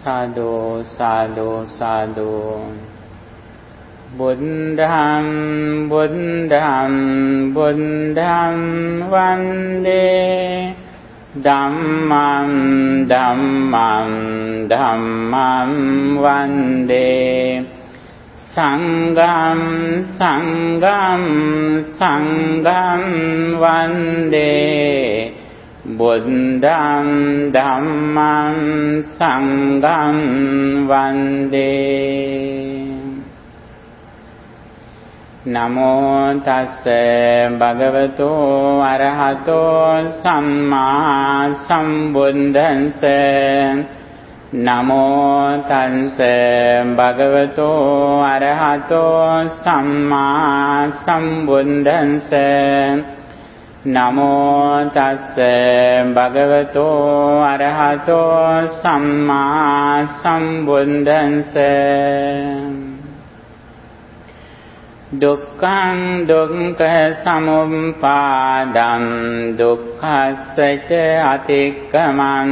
Sadhu, sadhu, sadhu. Buddham, buddham, buddham vande. Dhammam, dhammam, dhammam vande. Sangham, sangham, sangham vande. Buddham, dhammam, sangham vande. Namo tassa bhagavato arahato samma sambuddhassa. Namo tassa bhagavato arahato samma sambuddhassa. Namo tassa bhagavato arahato samma sambuddhassa. Dukkhaṃ dukkha samuppadam dukkhassa ca atikkamam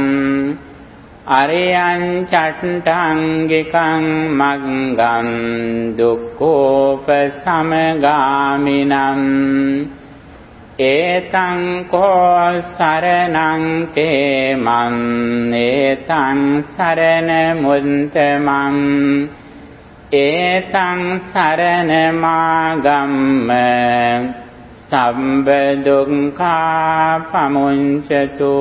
ariyaṃ caṭṭaṃgikaṃ maggam dukkhopasamagāminam etaṃ ko saraṇaṃ te mam etaṃ saraṇamuttamam etaṃ saranamāgamma sabba dukkha pamuncatu.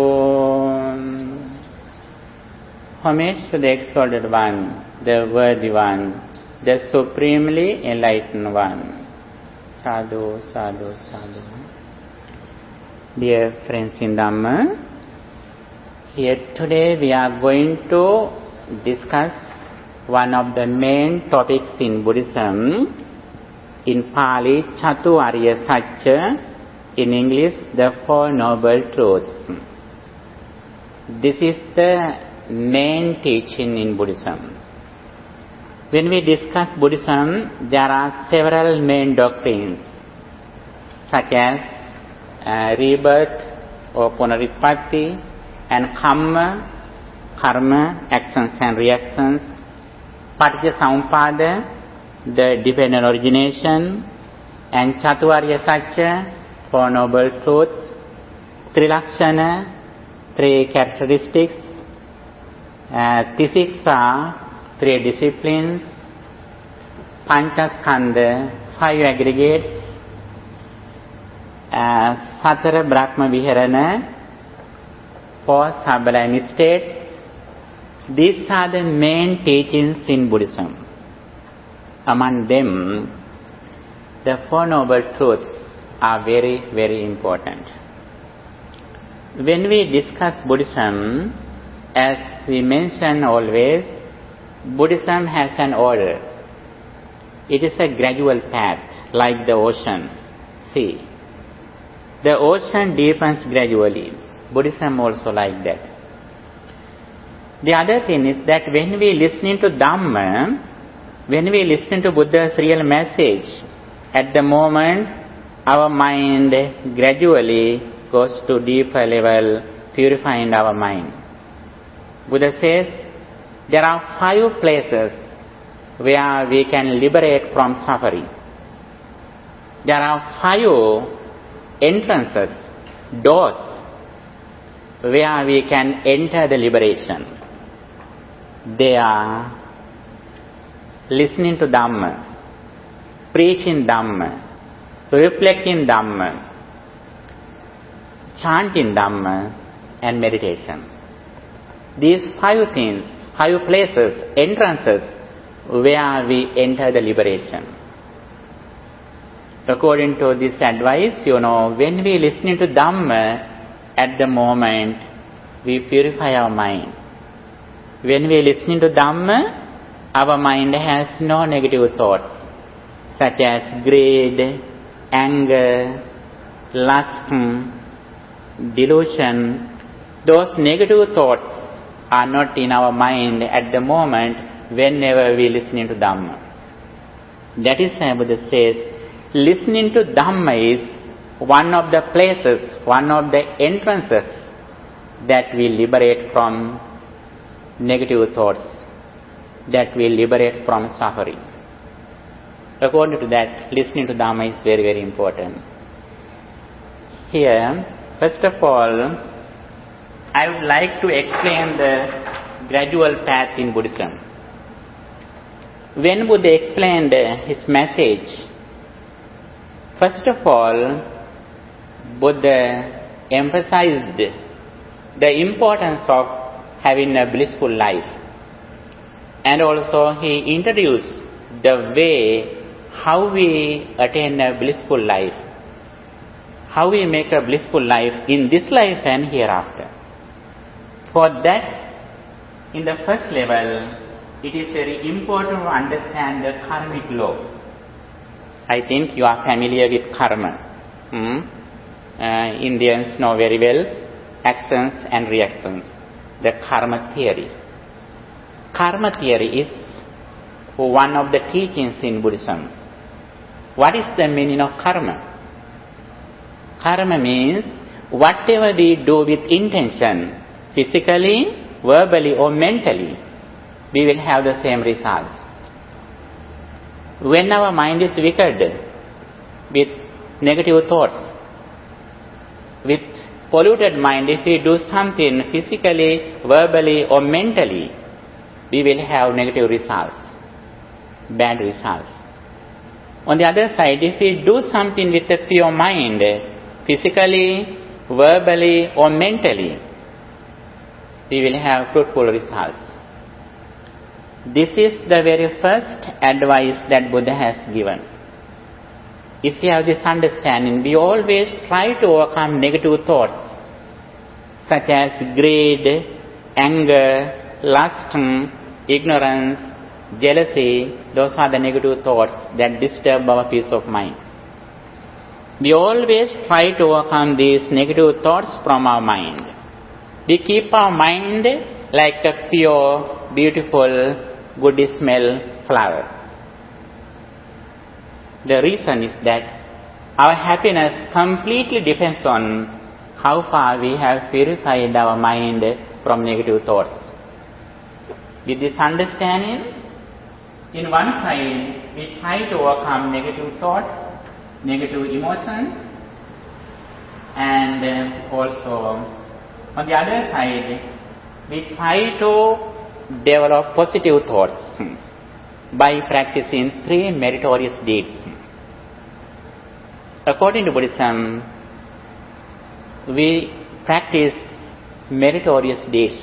Homage to the exalted one, the worthy one, the supremely enlightened one. Sadhu, sadhu, sadhu. Dear friends in Dhamma, here today we are going to discuss one of the main topics in Buddhism, in Pali, Chatu Arya Satya, in English, the Four Noble Truths. This is the main teaching in Buddhism. When we discuss Buddhism, there are several main doctrines, such as rebirth or Punaruttapati, and karma, actions and reactions, Paticca the dependent origination, and Chatuarya Satya, Four Noble Truths, Trilakshana, three characteristics, Tisiksa, three disciplines, Panchaskandha, five aggregates, Satara Brahma Viharana, four sublime states. These are the main teachings in Buddhism. Among them, the Four Noble Truths are very, very important. When we discuss Buddhism, as we mention always, Buddhism has an order. It is a gradual path, like the ocean. See, the ocean deepens gradually. Buddhism also like that. The other thing is that when we listen to Dhamma, when we listen to Buddha's real message, at the moment our mind gradually goes to deeper level, purifying our mind. Buddha says there are 5 places where we can liberate from suffering. There are 5 entrances, doors, where we can enter the liberation. They are listening to Dhamma, preaching Dhamma, reflecting Dhamma, chanting Dhamma, and meditation. These 5 things, 5 places, entrances, where we enter the liberation. According to this advice, when we listen to Dhamma, at the moment we purify our mind. When we listen to Dhamma, our mind has no negative thoughts, such as greed, anger, lust, delusion. Those negative thoughts are not in our mind at the moment whenever we listen to Dhamma. That is why Buddha says, listening to Dhamma is one of the places, one of the entrances that we liberate from negative thoughts, that will liberate from suffering. According to that, listening to Dhamma is very, very important. Here, first of all, I would like to explain the gradual path in Buddhism. When Buddha explained his message, first of all, Buddha emphasized the importance of having a blissful life. And also he introduced the way how we attain a blissful life, how we make a blissful life in this life and hereafter. For that, in the first level, it is very important to understand the karmic law. I think you are familiar with karma. Indians know very well actions and reactions, the karma theory. Karma theory is one of the teachings in Buddhism. What is the meaning of karma? Karma means whatever we do with intention, physically, verbally or mentally, we will have the same results. When our mind is wicked with negative thoughts, with polluted mind, if we do something physically, verbally or mentally, we will have negative results, bad results. On the other side, if we do something with a pure mind, physically, verbally or mentally, we will have fruitful results. This is the very first advice that Buddha has given. If we have this understanding, we always try to overcome negative thoughts such as greed, anger, lust, ignorance, jealousy. Those are the negative thoughts that disturb our peace of mind. We always try to overcome these negative thoughts from our mind. We keep our mind like a pure, beautiful, good smell flower. The reason is that our happiness completely depends on how far we have purified our mind from negative thoughts. With this understanding, in one side, we try to overcome negative thoughts, negative emotions, and also on the other side, we try to develop positive thoughts by practicing 3 meritorious deeds. According to Buddhism, we practice meritorious deeds,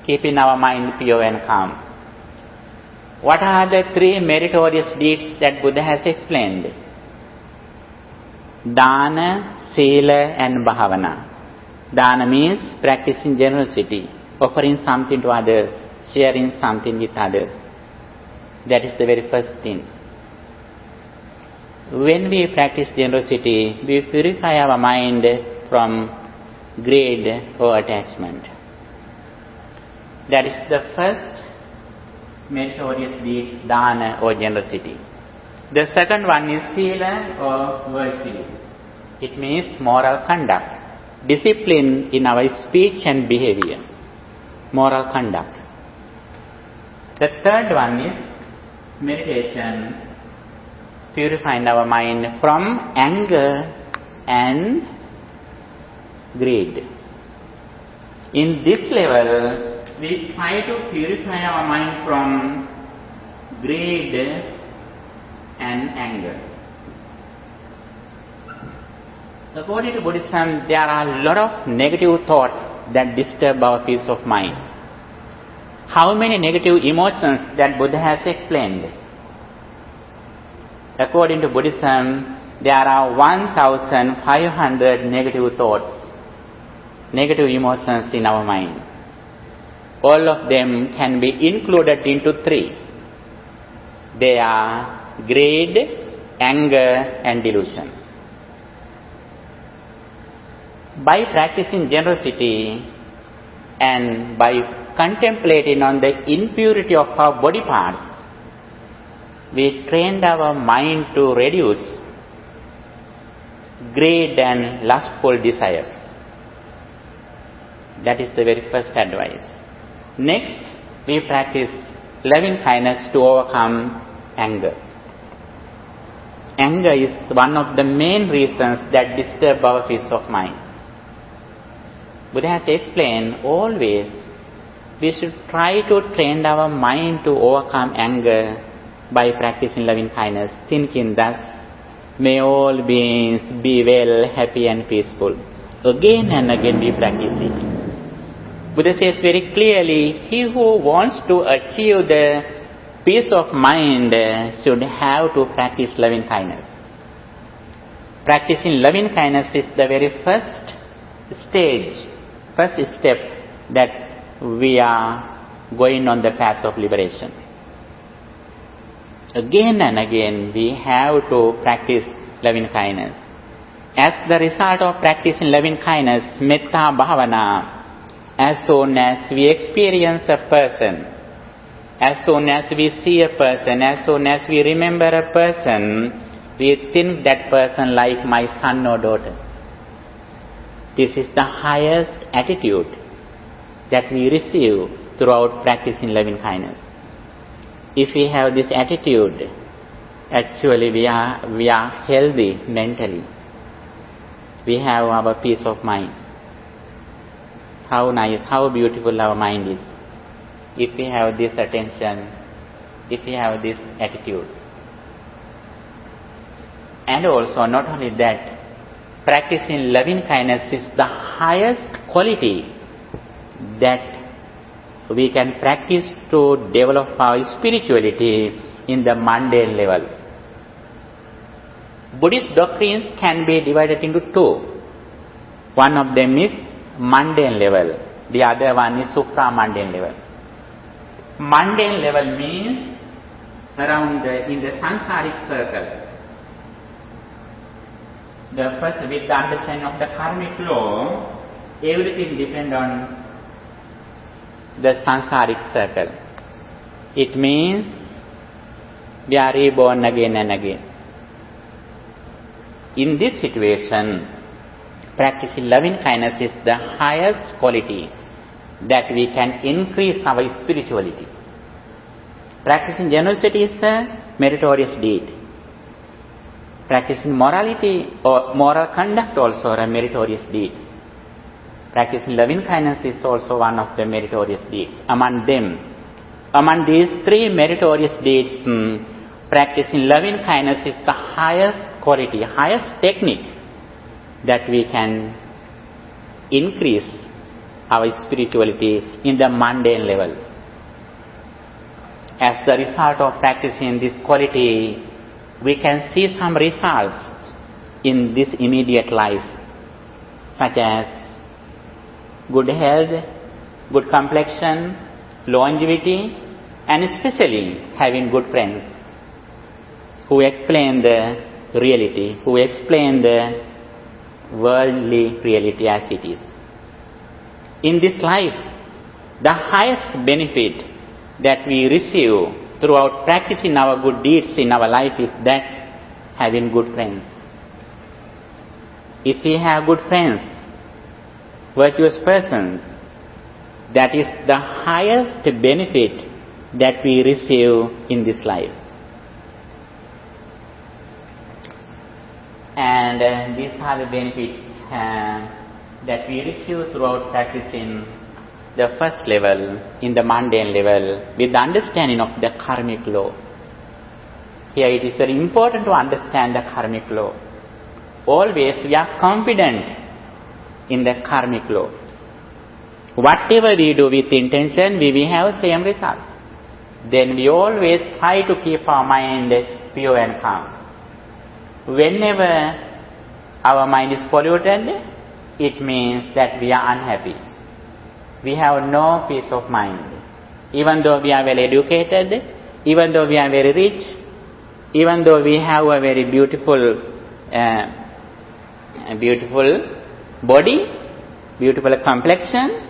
keeping our mind pure and calm. What are the 3 meritorious deeds that Buddha has explained? Dana, Sila and Bhavana. Dana means practicing generosity, offering something to others, sharing something with others. That is the very first thing. When we practice generosity, we purify our mind from greed or attachment. That is the first meritorious deed, dana or generosity. The second one is sila or virtue. It means moral conduct, discipline in our speech and behavior, moral conduct. The third one is meditation, purifying our mind from anger and greed. In this level, we try to purify our mind from greed and anger. According to Buddhism, there are a lot of negative thoughts that disturb our peace of mind. How many negative emotions that Buddha has explained? According to Buddhism, there are 1,500 negative thoughts, negative emotions in our mind. All of them can be included into 3. They are greed, anger and delusion. By practicing generosity and by contemplating on the impurity of our body parts, we trained our mind to reduce greed and lustful desires. That is the very first advice. Next, we practice loving kindness to overcome anger. Anger is one of the main reasons that disturb our peace of mind. Buddha has explained always we should try to train our mind to overcome anger by practicing loving kindness, thinking thus, may all beings be well, happy and peaceful. Again and again we practice it. Buddha says very clearly, he who wants to achieve the peace of mind should have to practice loving kindness. Practicing loving kindness is the very first step that we are going on the path of liberation. Again and again we have to practice loving kindness. As the result of practicing loving kindness, metta bhavana, as soon as we experience a person, as soon as we see a person, as soon as we remember a person, we think that person like my son or daughter. This is the highest attitude that we receive throughout practicing loving kindness. If we have this attitude, actually we are healthy mentally. We have our peace of mind. How nice, how beautiful our mind is. If we have this attention, if we have this attitude. And also, not only that, practicing loving kindness is the highest quality that we can practice to develop our spirituality in the mundane level. Buddhist doctrines can be divided into two. One of them is mundane level, the other one is supra-mundane level. Mundane level means in the sansaric circle. The first, with the understanding of the karmic law, everything depends on the sansaric circle. It means we are reborn again and again. In this situation, practicing loving kindness is the highest quality that we can increase our spirituality. Practicing generosity is a meritorious deed. Practicing morality or moral conduct also a meritorious deed. Practicing loving kindness is also one of the meritorious deeds. Among these three meritorious deeds, practicing loving kindness is the highest quality, highest technique that we can increase our spirituality in the mundane level. As the result of practicing this quality, we can see some results in this immediate life, such as good health, good complexion, longevity, and especially having good friends who explain the reality, who explain the worldly reality as it is. In this life, the highest benefit that we receive throughout practicing our good deeds in our life is that having good friends. If we have good friends, virtuous persons, that is the highest benefit that we receive in this life. And these are the benefits that we receive throughout practicing the first level, in the mundane level, with the understanding of the karmic law. Here it is very important to understand the karmic law. Always we are confident in the karmic law. Whatever we do with intention, we will have same results. Then we always try to keep our mind pure and calm. Whenever our mind is polluted, it means that we are unhappy. We have no peace of mind. Even though we are well educated, even though we are very rich, even though we have a very beautiful body, beautiful complexion,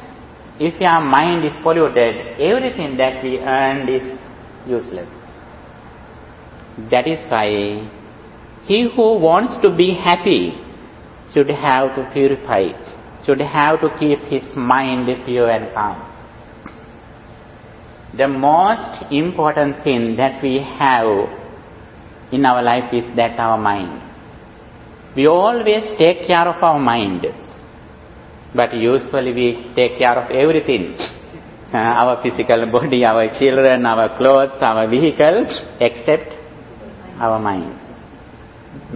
if our mind is polluted, everything that we earned is useless. That is why he who wants to be happy should have to purify, should have to keep his mind pure and calm. The most important thing that we have in our life is that our mind. We always take care of our mind, but usually we take care of everything. Our physical body, our children, our clothes, our vehicle, except our mind.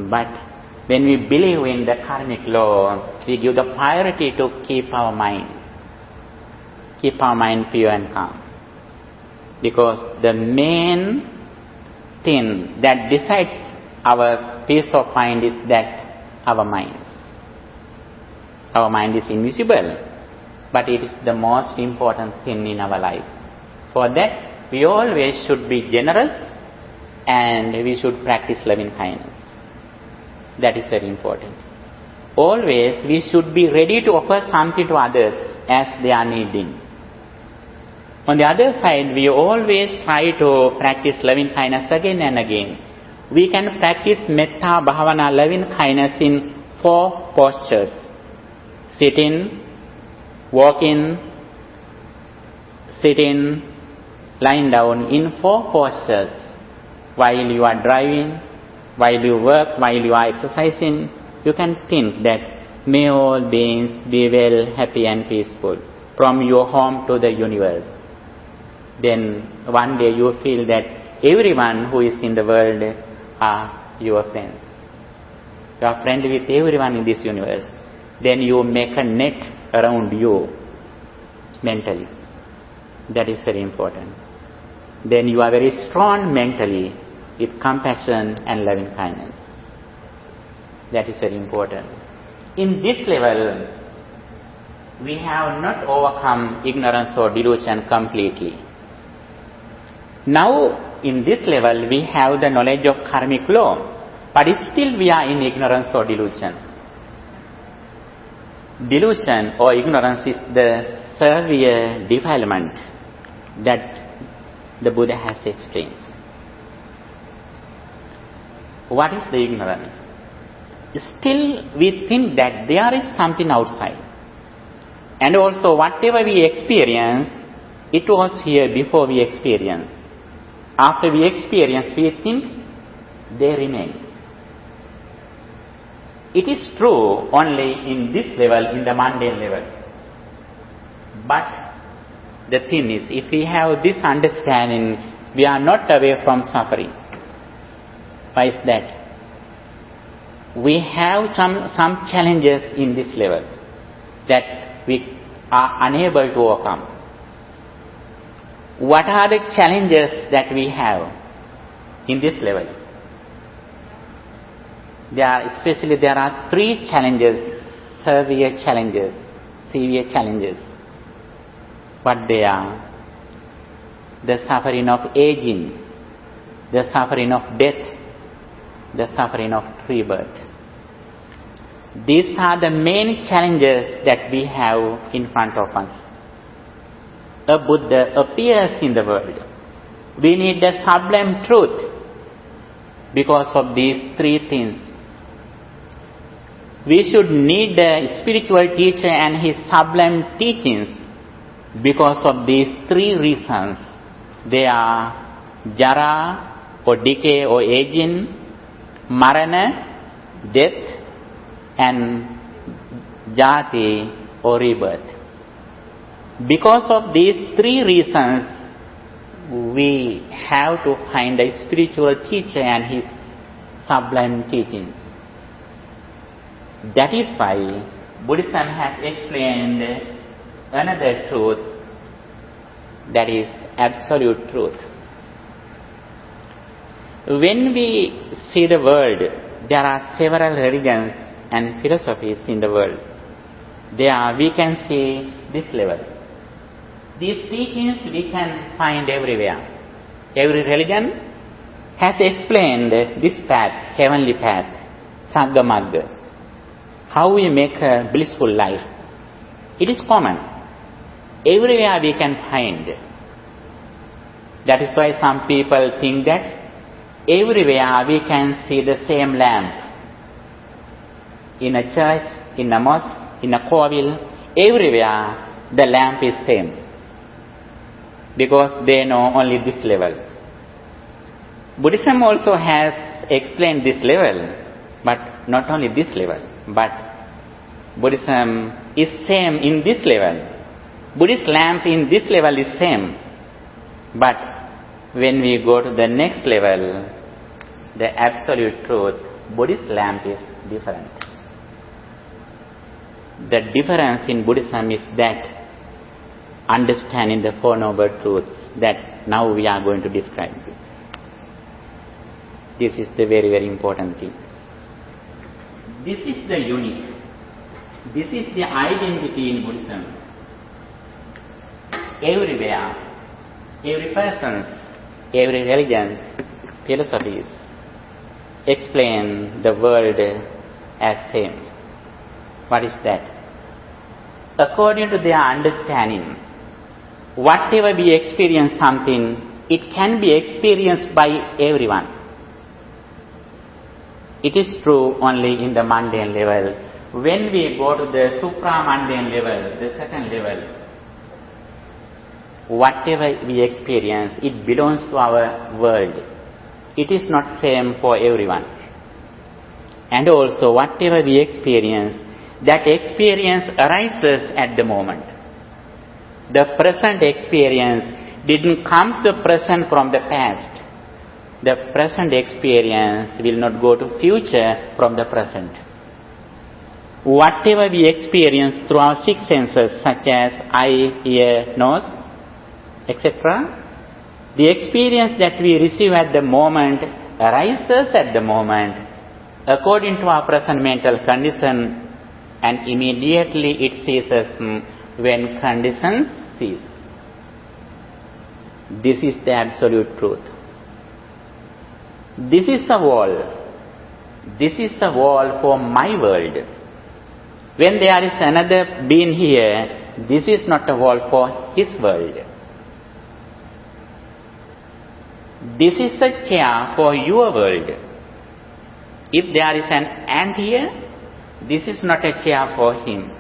But when we believe in the karmic law, we give the priority to keep our mind pure and calm. Because the main thing that decides our peace of mind is that our mind. Our mind is invisible, but it is the most important thing in our life. For that, we always should be generous and we should practice loving kindness. That is very important. Always we should be ready to offer something to others as they are needing. On the other side, we always try to practice loving kindness again and again. We can practice metta bhavana, loving kindness, in 4 postures. Sitting, walking, sitting, lying down, in 4 postures. While you are driving, while you work, while you are exercising, you can think that may all beings be well, happy and peaceful, from your home to the universe. Then one day you feel that everyone who is in the world are your friends. You are friendly with everyone in this universe. Then you make a net around you mentally. That is very important. Then you are very strong mentally with compassion and loving kindness. That is very important. In this level, we have not overcome ignorance or delusion completely. Now, in this level, we have the knowledge of karmic law, but still we are in ignorance or delusion. Delusion or ignorance is the severe defilement that the Buddha has explained. What is the ignorance? Still we think that there is something outside. And also whatever we experience, it was here before we experienced. After we experience, we think they remain. It is true only in this level, in the mundane level. But the thing is, if we have this understanding, we are not away from suffering. Why is that? We have some challenges in this level that we are unable to overcome. What are the challenges that we have in this level? There are 3 challenges, severe challenges. What they are? The suffering of aging, the suffering of death, the suffering of rebirth. These are the main challenges that we have in front of us. A Buddha appears in the world. We need the sublime truth because of these 3 things. We should need the spiritual teacher and his sublime teachings because of these 3 reasons. They are jara or decay or aging, marana, death, and jati or rebirth. Because of these 3 reasons, we have to find a spiritual teacher and his sublime teachings. That is why Buddhism has explained another truth, that is absolute truth. When we see the world, there are several religions and philosophies in the world. There we can see this level. These teachings we can find everywhere. Every religion has explained this path, heavenly path, Saggamagga, how we make a blissful life. It is common. Everywhere we can find. That is why some people think that everywhere we can see the same lamp. In a church, in a mosque, in a kovil, everywhere the lamp is same. because they know only this level. Buddhism also has explained this level, but not only this level, but Buddhism is same in this level. Buddhist lamp in this level is same, but when we go to the next level, the absolute truth, Buddhist lamp is different. The difference in Buddhism is that understanding the Four Noble Truths that now we are going to describe. This is the very, very important thing. This is the unique. This is the identity in Buddhism. Everywhere, every person's, every religion's philosophies explain the world as same. What is that? According to their understanding, whatever we experience something, it can be experienced by everyone. It is true only in the mundane level. When we go to the supra-mundane level, the second level, whatever we experience, it belongs to our world. It is not same for everyone. And also, whatever we experience, that experience arises at the moment. The present experience didn't come to present from the past. The present experience will not go to future from the present. Whatever we experience through our six senses, such as eye, ear, nose, etc., the experience that we receive at the moment arises at the moment according to our present mental condition, and immediately it ceases when conditions cease. This is the absolute truth. This is a wall. This is a wall for my world. When there is another being here, this is not a wall for his world. This is a chair for your world. If there is an ant here, this is not a chair for him.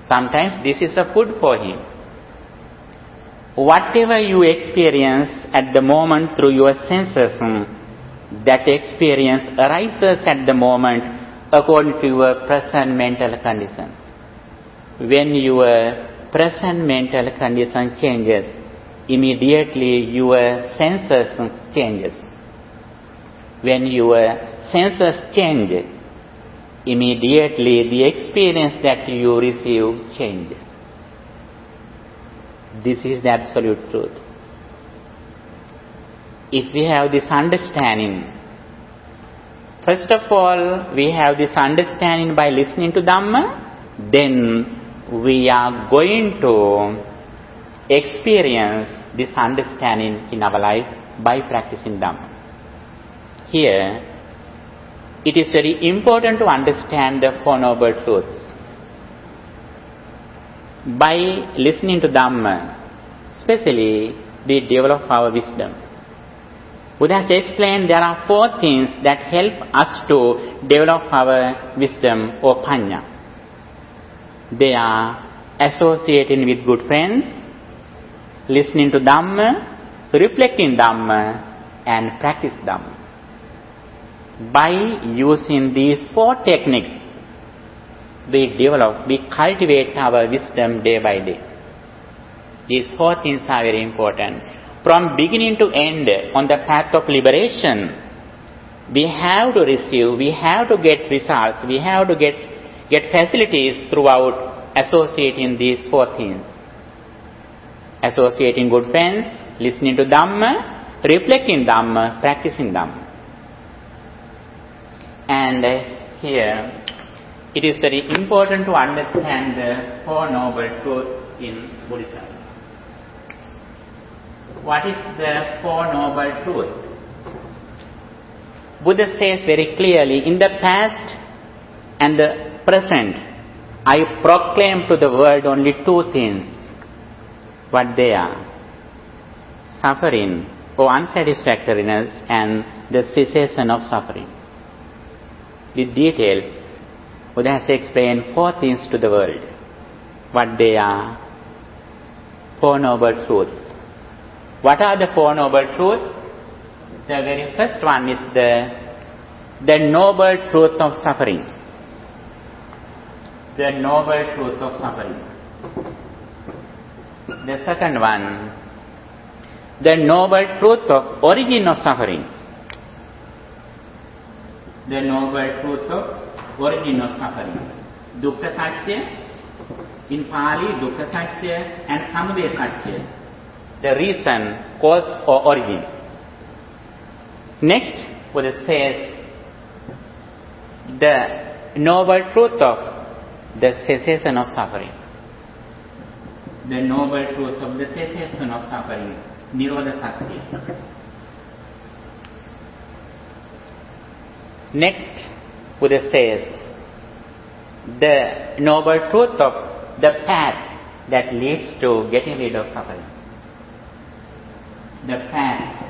Sometimes this is a food for him. Whatever you experience at the moment through your senses, that experience arises at the moment according to your present mental condition. When your present mental condition changes, immediately your senses changes. When your senses change, immediately the experience that you receive changes. This is the absolute truth. If we have this understanding, first of all, we have this understanding by listening to Dhamma, then we are going to experience this understanding in our life by practicing Dhamma. Here, it is very important to understand the Four Noble Truths. By listening to Dhamma, especially, we develop our wisdom. Buddha has explained there are four things that help us to develop our wisdom or panya. They are associating with good friends, listening to Dhamma, reflecting Dhamma, and practice Dhamma. By using these four techniques, we cultivate our wisdom day by day. These four things are very important. From beginning to end, on the path of liberation, we have to receive, we have to get results, we have to get facilities throughout associating these four things. Associating good friends, listening to Dhamma, reflecting Dhamma, practicing Dhamma. And here, it is very important to understand the Four Noble Truths in Buddhism. What is the Four Noble Truths? Buddha says very clearly, in the past and the present, I proclaim to the world only two things. What they are? Suffering or unsatisfactoriness and the cessation of suffering. With details, Buddha has explained four things to the world. What they are? Four Noble Truths. What are the Four Noble Truths? The very first one is the noble truth of suffering. The noble truth of suffering. The second one, the noble truth of origin of suffering. The noble truth of origin of suffering. Dukkha Satya, in Pali, Dukkha Satya and Samudaya Satya. The reason, cause or origin. Next, Buddha says, the noble truth of the cessation of suffering. The noble truth of the cessation of suffering, Nirodha Satya. Next, Buddha says, the noble truth of the path that leads to getting rid of suffering. The path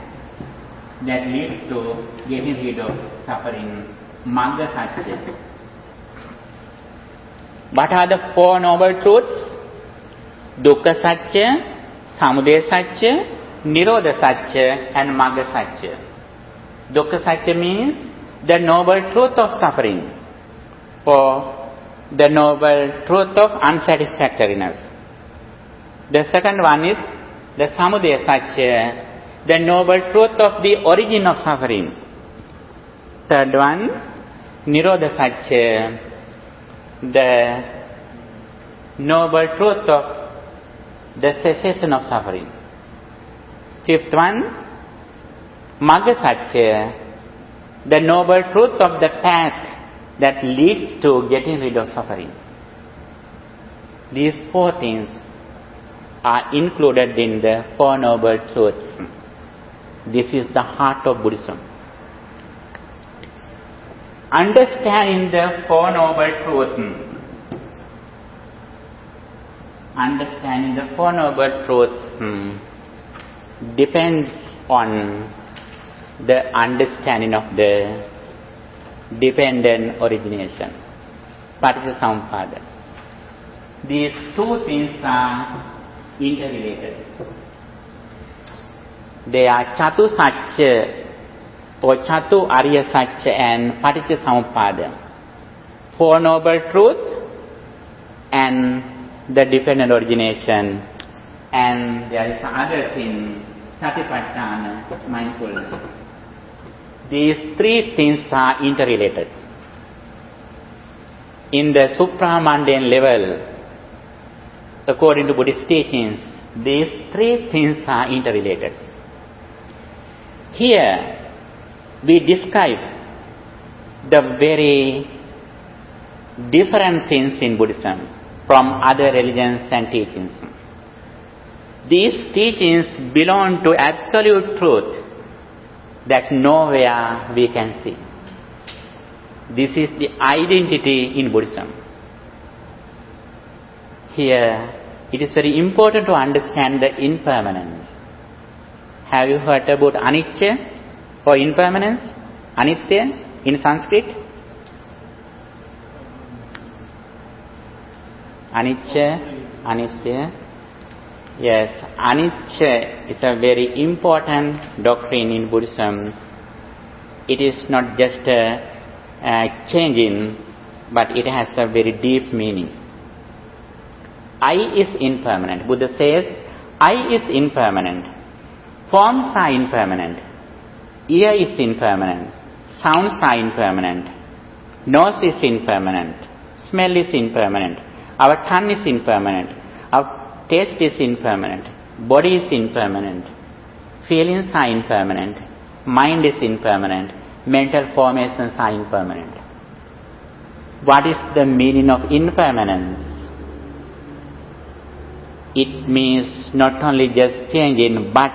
that leads to getting rid of suffering, Magga Satya. What are the four noble truths? Dukkha Satya, Samudaya Satya, Nirodha Satya and Magga Satya. Dukkha Satya means the noble truth of suffering, or the noble truth of unsatisfactoriness. The second one is the Samudaya Satya, the noble truth of the origin of suffering. Third one, Nirodha Satya, the noble truth of the cessation of suffering. Fifth one, Magga Satya, the noble truth of the path that leads to getting rid of suffering. These four things are included in the Four Noble Truths. This is the heart of Buddhism. Understanding the Four Noble Truths, understanding the Four Noble Truths depends on the understanding of the dependent origination, Paticcasamuppada. These two things are interrelated. They are Chatu Satya or Chatu Arya Satya and Paticcasamuppada. Four Noble Truth and the dependent origination, and there is another thing, Satipatthana, mindfulness. These three things are interrelated. In the supramundane level, according to Buddhist teachings, these three things are interrelated. Here, we describe the very different things in Buddhism from other religions and teachings. These teachings belong to absolute truth that nowhere we can see. This is the identity in Buddhism. Here, it is very important to understand the impermanence. Have you heard about anicca or impermanence? Anitya in Sanskrit? Anicca, anicca. Yes, anicca is a very important doctrine in Buddhism. It is not just a changing, but it has a very deep meaning. I is impermanent. Buddha says, I is impermanent. Forms are impermanent. Ear is impermanent. Sounds are impermanent. Nose is impermanent. Smell is impermanent. Our tongue is impermanent. Our taste is impermanent. Body is impermanent. Feelings are impermanent. Mind is impermanent. Mental formations are impermanent. What is the meaning of impermanence? It means not only just changing, but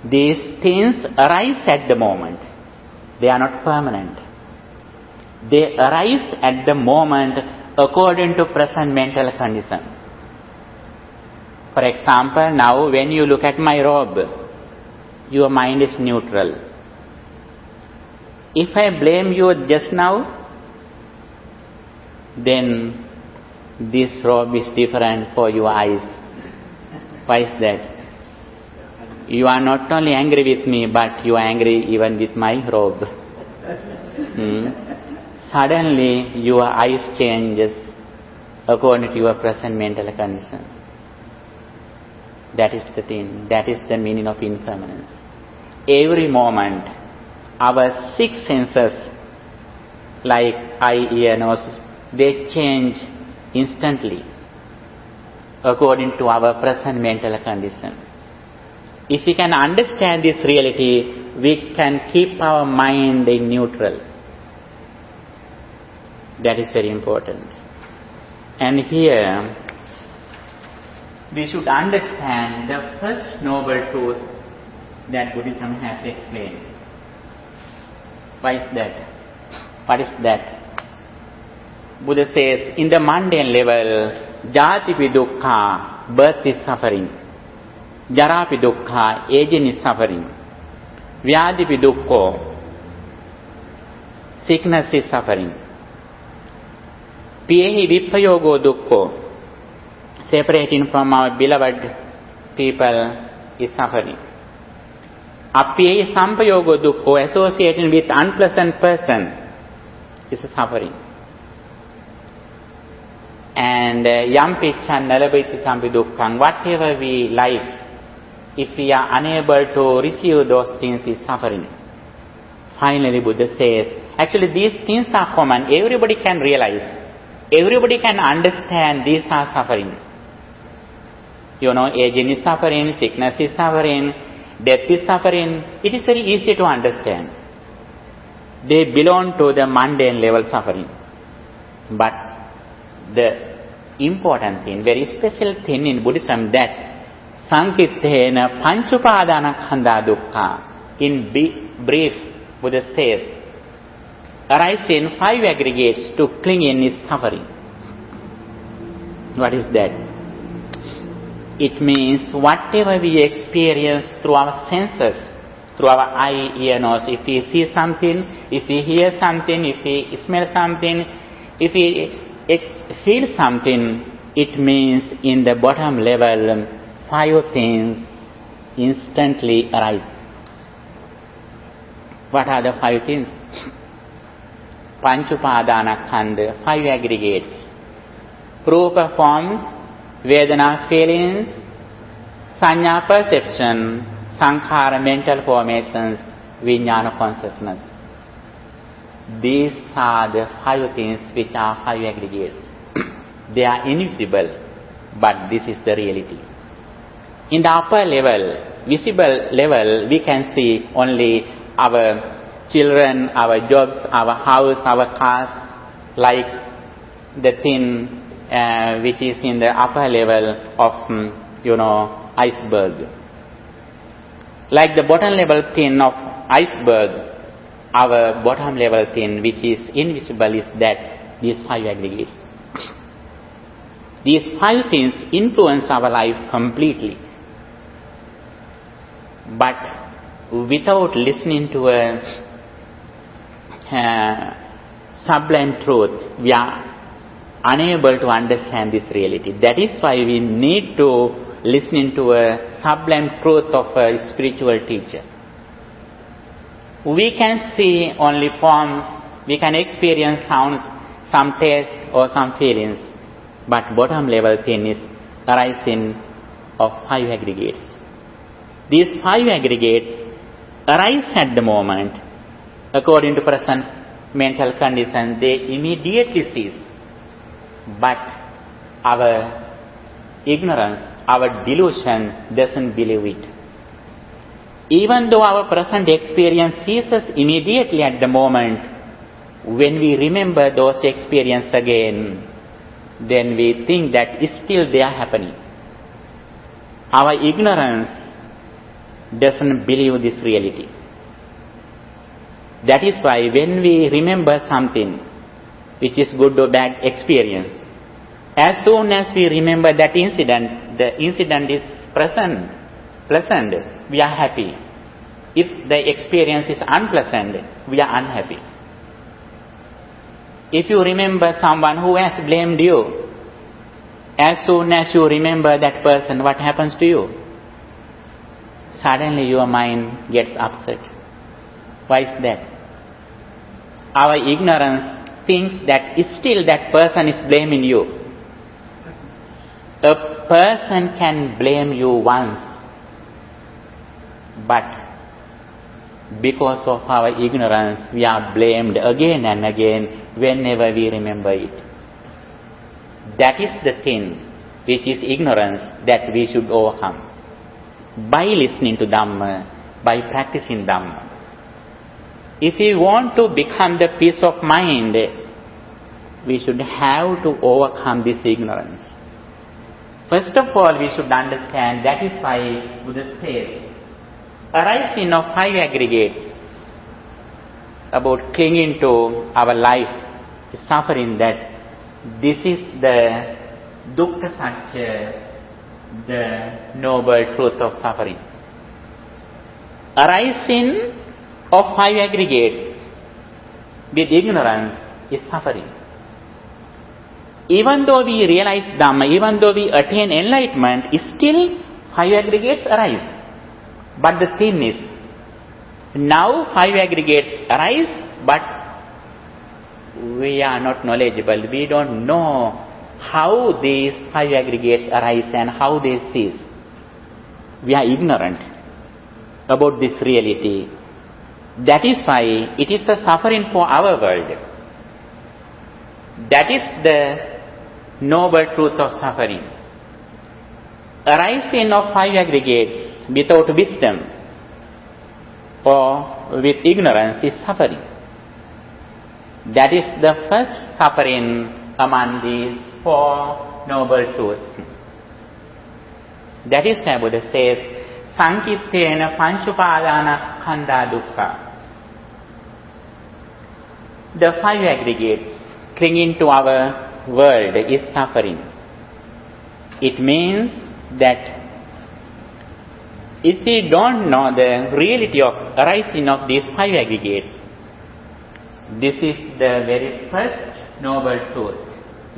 these things arise at the moment. They are not permanent. They arise at the moment according to present mental condition. For example, now when you look at my robe, your mind is neutral. If I blame you just now, then this robe is different for your eyes. Why is that? You are not only angry with me, but you are angry even with my robe. Suddenly your eyes changes according to your present mental condition. That is the thing. That is the meaning of impermanence. Every moment, our six senses, like eye, ear, nose, they change instantly according to our present mental condition. If we can understand this reality, we can keep our mind in neutral. That is very important. And here, we should understand the first noble truth that Buddhism has explained. Why is that? What is that? Buddha says, in the mundane level, jatipi dukkha, birth is suffering. Jarapi dukkha, aging is suffering. Vyadipi dukkho, sickness is suffering. Piyehi vipayogo dukkho, separating from our beloved people is suffering. Appiyehi sampayogo dukkho, associating with unpleasant person is suffering. And yampichan nalabhiti sampi dukkhang, whatever we like, if we are unable to receive those things, is suffering. Finally, Buddha says, actually these things are common. Everybody can realize. Everybody can understand these are suffering. You know, aging is suffering, sickness is suffering, death is suffering. It is very easy to understand. They belong to the mundane level suffering. But the important thing, very special thing in Buddhism, that Sankitthena panchupadana khanda dukkha. In brief, Buddha says, arising five aggregates to clinging is suffering. What is that? It means whatever we experience through our senses, through our eye, ear, nose, if we see something, if we hear something, if we smell something, if we feel something, it means in the bottom level, five things instantly arise. What are the five things? Panchupadana khanda, five aggregates. Rupa forms, Vedana feelings, Sanya perception, Sankhara mental formations, Vijnana consciousness. These are the five things which are five aggregates. They are invisible, but this is the reality. In the upper level, visible level, we can see only our children, our jobs, our house, our cars, like the thing which is in the upper level of, iceberg. Like the bottom level thin of iceberg, our bottom level thin, which is invisible, is that these five aggregates. These five things influence our life completely. But without listening to a sublime truth, we are unable to understand this reality. That is why we need to listen to a sublime truth of a spiritual teacher. We can see only forms, we can experience sounds, some taste or some feelings, but bottom level thing is arising of five aggregates. These five aggregates arise at the moment according to present mental condition. They immediately cease. But our ignorance, our delusion doesn't believe it. Even though our present experience ceases immediately at the moment, when we remember those experiences again, then we think that still they are happening. Our ignorance doesn't believe this reality. That is why when we remember something which is good or bad experience, as soon as we remember that incident, the incident is pleasant, we are happy. If the experience is unpleasant, we are unhappy. If you remember someone who has blamed you, As soon as you remember that person, what happens to you? Suddenly your mind gets upset. Why is that? Our ignorance thinks that still that person is blaming you. A person can blame you once, but because of our ignorance, we are blamed again and again whenever we remember it. That is the thing which is ignorance that we should overcome by listening to Dhamma, by practicing Dhamma. If we want to become the peace of mind, we should have to overcome this ignorance. First of all, we should understand, that is why Buddha says, arising of five aggregates about clinging to our life, suffering, that this is the dukkha satya, the noble truth of suffering. Arising of five aggregates with ignorance is suffering. Even though we realize Dhamma, even though we attain enlightenment, still five aggregates arise. But the thing is, now five aggregates arise, but we are not knowledgeable. We don't know how these five aggregates arise and how they cease. We are ignorant about this reality. That is why it is the suffering for our world. That is the noble truth of suffering. Arising of five aggregates without wisdom or with ignorance is suffering. That is the first suffering among these four noble truths. That is why Buddha says, Sankittena panchupadana khanda dukkha. The five aggregates clinging to our world is suffering. It means that if we don't know the reality of arising of these five aggregates, this is the very first noble truth,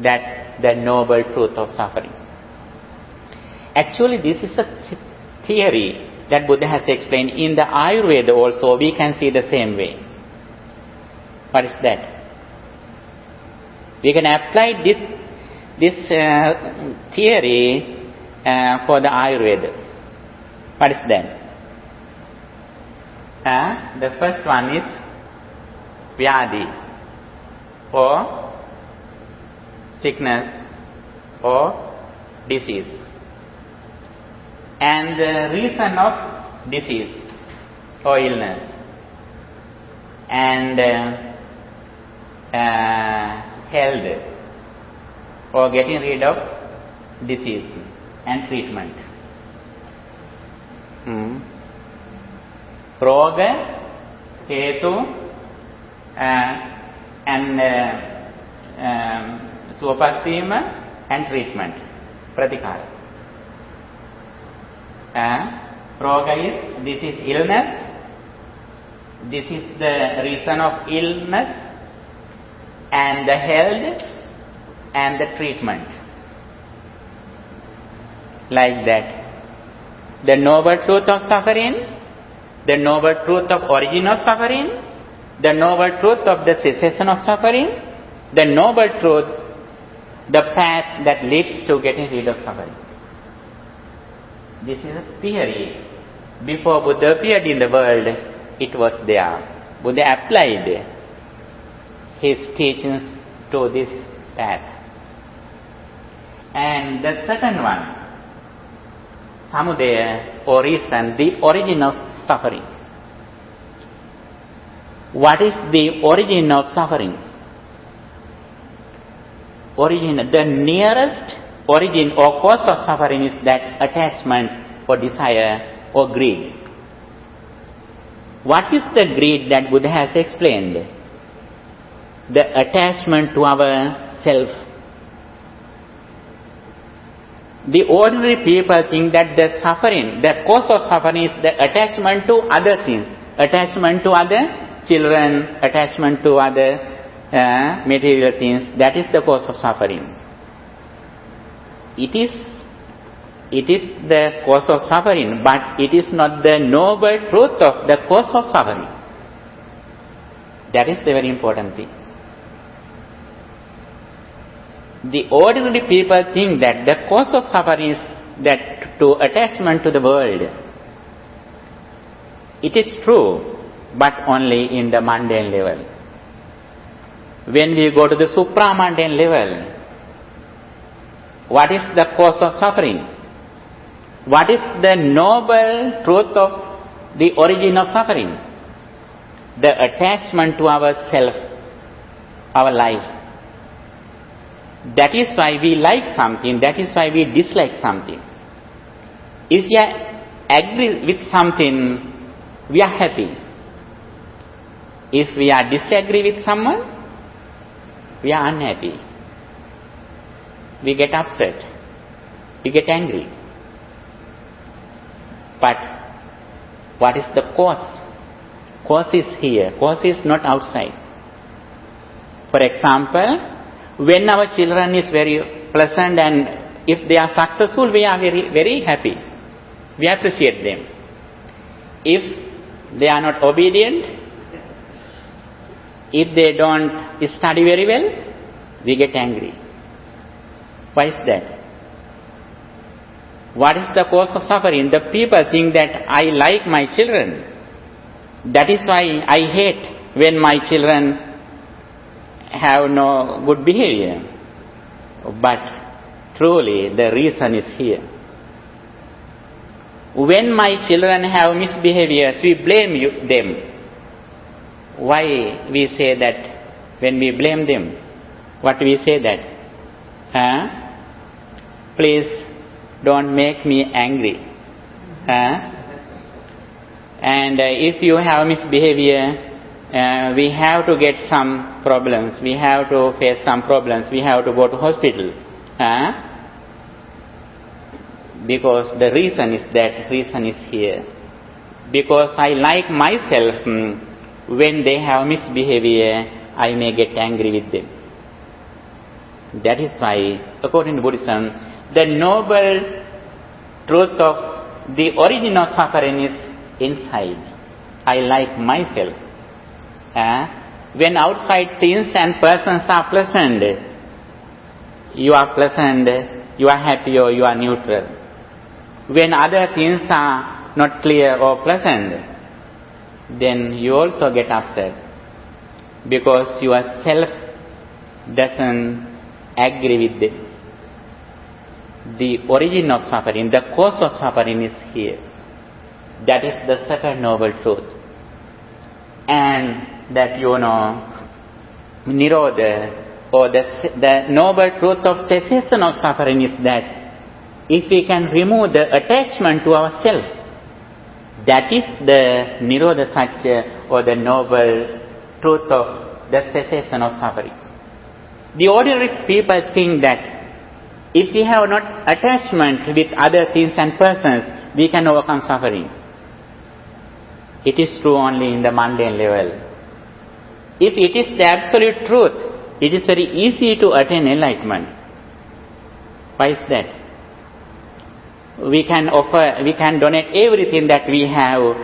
that the noble truth of suffering. Actually, this is a theory that Buddha has explained. In the Ayurveda also, we can see the same way. What is that? We can apply this theory for the Ayurveda. What is that? The first one is Vyadi, or sickness or disease. And the reason of disease or illness. And health, or getting rid of disease and treatment. Roga, hetu, and suvapatima and treatment. Pratikara. Roga is, this is illness. This is the reason of illness, and the health and the treatment. Like that. The noble truth of suffering, the noble truth of origin of suffering, the noble truth of the cessation of suffering, the noble truth, the path that leads to getting rid of suffering. This is a theory. Before Buddha appeared in the world, it was there. Buddha applied his teachings to this path. And the second one, samudaya or reason, the origin of suffering. What is the origin of suffering? Origin, the nearest origin or cause of suffering is that attachment or desire or greed. What is the greed that Buddha has explained? The attachment to our self. The ordinary people think that the suffering, the cause of suffering is the attachment to other things, attachment to other children, attachment to other material things. That is the cause of suffering. it is the cause of suffering, but it is not the noble truth of the cause of suffering. That is the very important thing. The ordinary people think that the cause of suffering is that to attachment to the world. It is true, but only in the mundane level. When we go to the supramundane level, what is the cause of suffering? What is the noble truth of the origin of suffering? The attachment to ourself, our life. That is why we like something, that is why we dislike something. If we agree with something, we are happy. If we are disagree with someone, we are unhappy. We get upset. We get angry. But what is the cause? Cause is here. Cause is not outside. For example, when our children is very pleasant and if they are successful, we are very, very happy. We appreciate them. If they are not obedient, if they don't study very well, we get angry. Why is that? What is the cause of suffering? The people think that I like my children. That is why I hate when my children have no good behavior. But truly the reason is here. When my children have misbehaviors, we blame them. Why we say that when we blame them? What we say that? Please don't make me angry. And if you have misbehavior, we have to get some problems. We have to face some problems. We have to go to hospital. Because the reason is that, reason is here. Because I like myself, when they have misbehavior, I may get angry with them. That is why, according to Buddhism, the noble truth of the origin of suffering is inside. I like myself. When outside things and persons are pleasant, you are pleasant, you are happy or you are neutral. When other things are not clear or pleasant, then you also get upset because your self doesn't agree with them. The origin of suffering, the cause of suffering is here. That is the second noble truth. And that Nirodha, or the noble truth of cessation of suffering is that if we can remove the attachment to ourself, that is the Nirodha Satya, or the noble truth of the cessation of suffering. The ordinary people think that if we have not attachment with other things and persons, we can overcome suffering. It is true only in the mundane level. If it is the absolute truth, it is very easy to attain enlightenment. Why is that? We can donate everything that we have,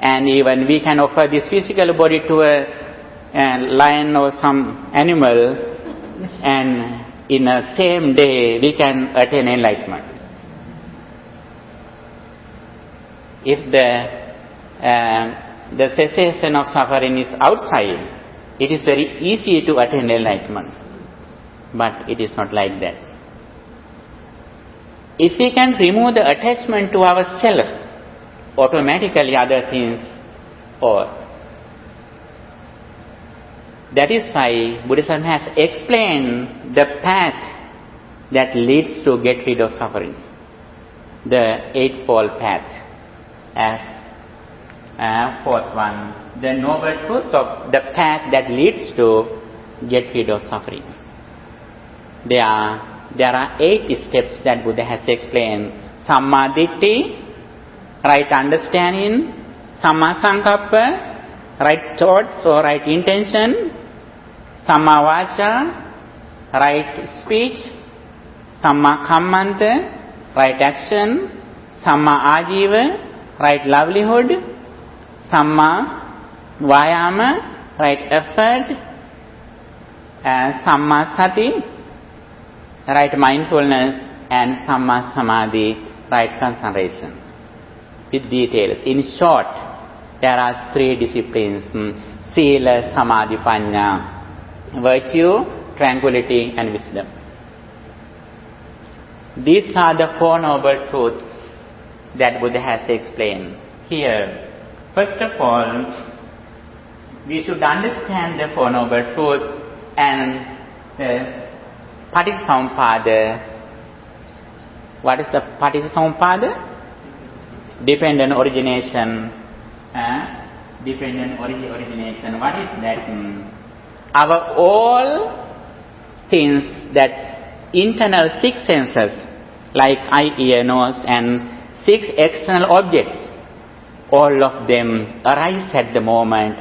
and even we can offer this physical body to a lion or some animal, and in a same day we can attain enlightenment. If the cessation of suffering is outside, it is very easy to attain enlightenment. But it is not like that. If we can remove the attachment to ourself, automatically other things or that is why Buddhism has explained the path that leads to get rid of suffering. The Eightfold Path. As fourth one, the noble truth of the path that leads to get rid of suffering. There are 8 steps that Buddha has explained. Samma Ditti, right understanding. Samma Sankappa, right thoughts or right intention. Samma Vacha, right speech. Samma Kammanta, right action. Samma Ajiva, right livelihood. Samma Vayama, right effort. And Samma Sati, right mindfulness. And Samma Samadhi, right concentration. With details. In short, there are three disciplines: Sila, Samadhi, Panya, virtue, tranquility, and wisdom. These are the Four Noble Truths that Buddha has explained here. First of all, we should understand the Four Noble Truths and the Paticcasamuppada. What is the Paticcasamuppada? Dependent origination. Dependent origination. What is that? Our all things, that internal six senses, like eye, ear, nose, and six external objects, all of them arise at the moment.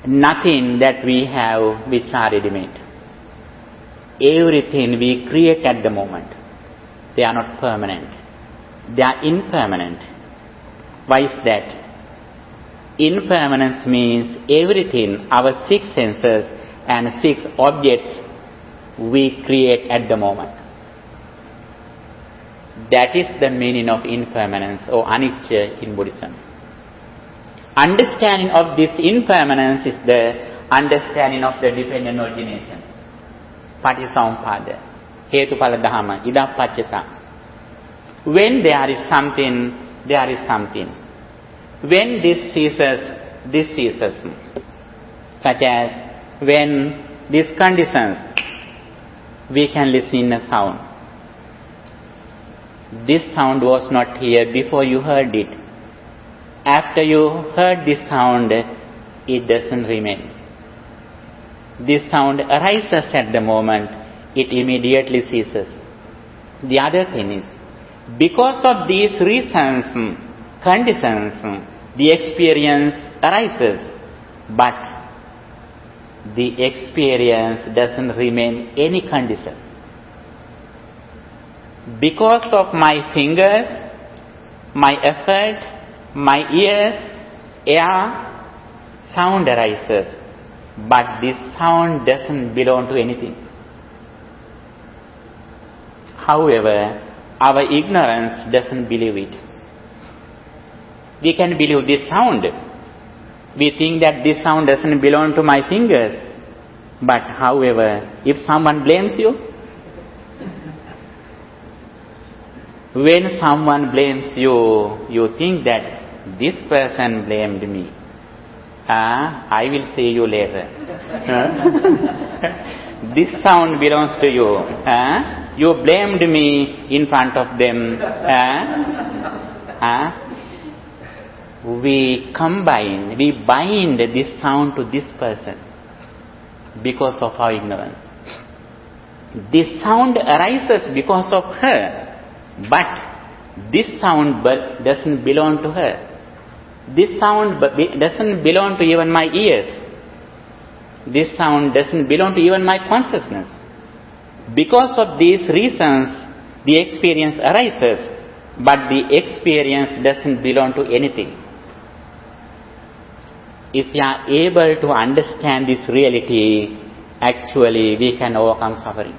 Nothing that we have which are ready-made. Everything we create at the moment. They are not permanent. They are impermanent. Why is that? Impermanence means everything, our six senses and six objects, we create at the moment. That is the meaning of impermanence or anicca in Buddhism. Understanding of this impermanence is the understanding of the dependent origination. Paticcasamuppada. Hetupala Dhamma. Idapaccata. When there is something, there is something. When this ceases, this ceases. Such as when these conditions, we can listen a sound. This sound was not here before you heard it. After you heard this sound, it doesn't remain. This sound arises at the moment, it immediately ceases. The other thing is, because of these reasons, conditions, the experience arises, but the experience doesn't remain any condition. Because of my fingers, my effort, my ears, air, sound arises, but this sound doesn't belong to anything. However, our ignorance doesn't believe it. We can believe this sound. We think that this sound doesn't belong to my fingers. But however, if someone blames you, when someone blames you, you think that this person blamed me. I will see you later. This sound belongs to you. You blamed me in front of them. We combine, we bind this sound to this person because of our ignorance. This sound arises because of her, but this sound doesn't belong to her. This sound doesn't belong to even my ears. This sound doesn't belong to even my consciousness. Because of these reasons, the experience arises, but the experience doesn't belong to anything. If we are able to understand this reality, actually we can overcome suffering.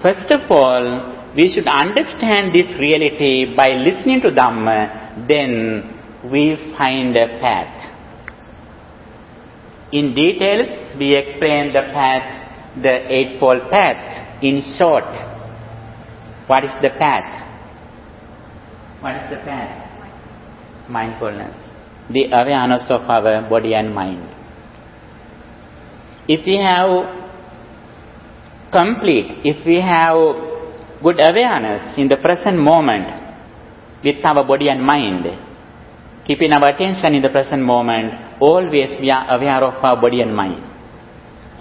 First of all, we should understand this reality by listening to Dhamma, then we find a path. In details, we explain the path, the Eightfold Path. In short, what is the path? What is the path? Mindfulness. The awareness of our body and mind. If we have good awareness in the present moment with our body and mind, keeping our attention in the present moment, always we are aware of our body and mind.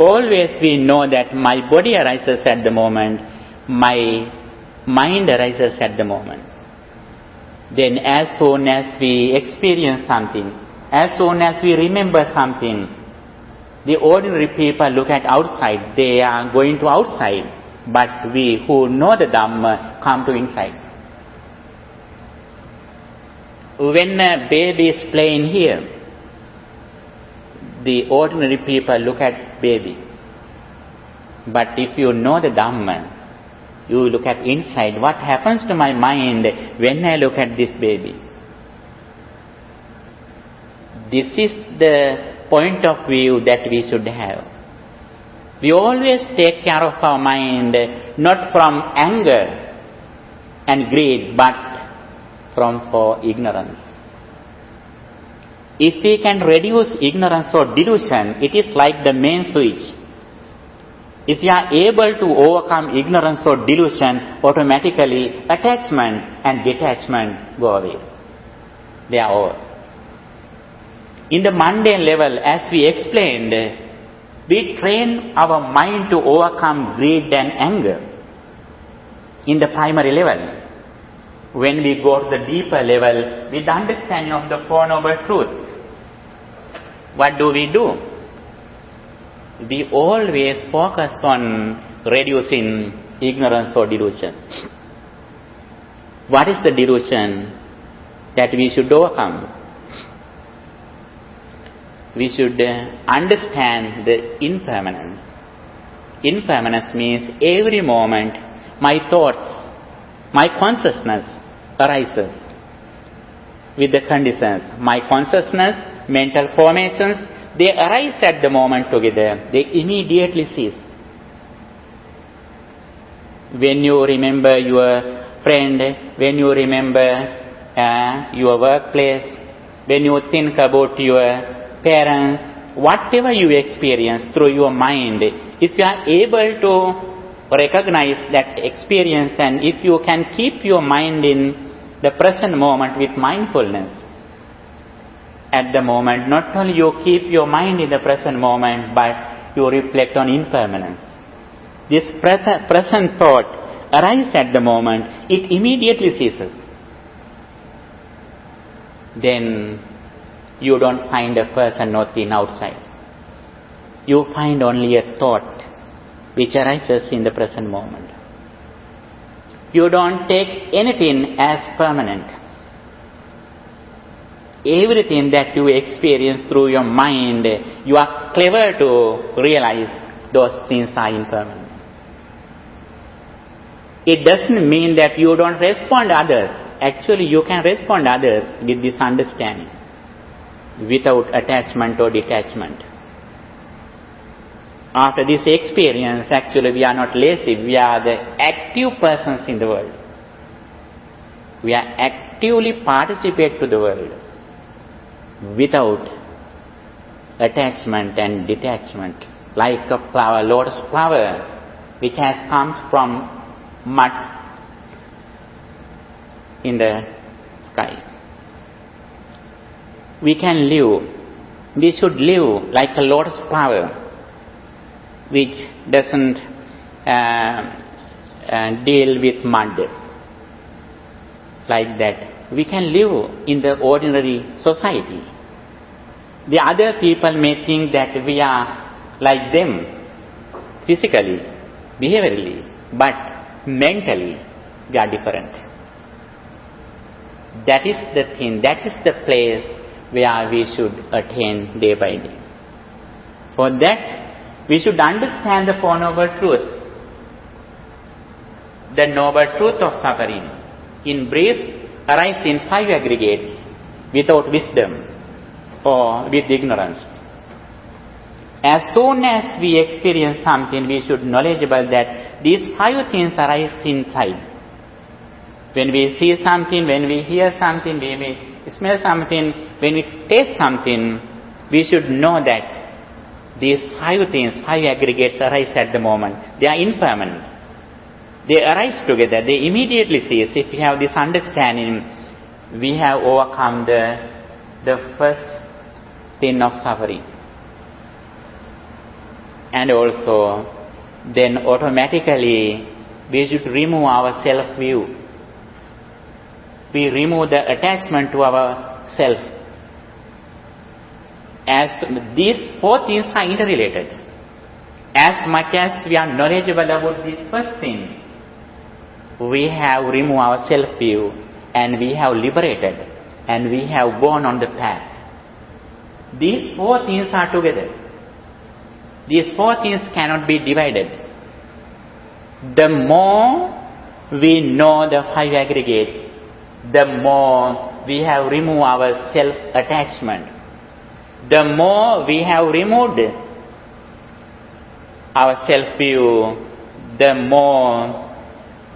Always we know that my body arises at the moment, my mind arises at the moment. Then as soon as we experience something, as soon as we remember something, the ordinary people look at outside, they are going to outside. but we who know the Dhamma come to insight. When a baby is playing here, the ordinary people look at baby. But if you know the Dhamma, you look at inside. What happens to my mind when I look at this baby? This is the point of view that we should have. We always take care of our mind not from anger and greed, but for ignorance. If we can reduce ignorance or delusion, it is like the main switch. If we are able to overcome ignorance or delusion, automatically attachment and detachment go away. They are over. In the mundane level, as we explained, we train our mind to overcome greed and anger in the primary level. When we go to the deeper level, with the understanding of the Four Noble Truths, what do? We always focus on reducing ignorance or delusion. What is the delusion that we should overcome? We should understand the impermanence. Impermanence means every moment my thoughts, my consciousness arises with the conditions. My consciousness, mental formations, they arise at the moment together. They immediately cease. When you remember your friend, when you remember your workplace, when you think about your parents, whatever you experience through your mind, if you are able to recognize that experience and if you can keep your mind in the present moment with mindfulness, at the moment, not only you keep your mind in the present moment, but you reflect on impermanence. This present thought arises at the moment, it immediately ceases. Then you don't find a person or thing outside. You find only a thought which arises in the present moment. You don't take anything as permanent. Everything that you experience through your mind, you are clever to realize those things are impermanent. It doesn't mean that you don't respond to others. Actually, you can respond to others with this understanding, without attachment or detachment. After this experience, actually we are not lazy, we are the active persons in the world. We are actively participate to the world without attachment and detachment. Like a flower, lotus flower, which has comes from mud in the sky. We should live like a lotus flower, which doesn't deal with mud. Like that, we can live in the ordinary society. The other people may think that we are like them physically, behaviorally, but mentally we are different. That is the thing, that is the place where we should attain day by day. For that, we should understand the Four Noble Truths. The Noble Truth of suffering, in brief, arises in 5 aggregates without wisdom or with ignorance. As soon as we experience something, we should knowledgeable that these 5 things arise inside. When we see something, when we hear something, when we smell something, when we taste something, we should know that these 5 things, 5 aggregates arise at the moment. They are impermanent. They arise together. They immediately cease. If we have this understanding, we have overcome the first thing of suffering. And also, then automatically, we should remove our self-view. We remove the attachment to our self. As these 4 things are interrelated. as much as we are knowledgeable about this first thing, we have removed our self-view and we have liberated and we have gone on the path. These four things are together. These four things cannot be divided. The more we know the five aggregates, the more we have removed our self-attachment. The more we have removed our self-view, the more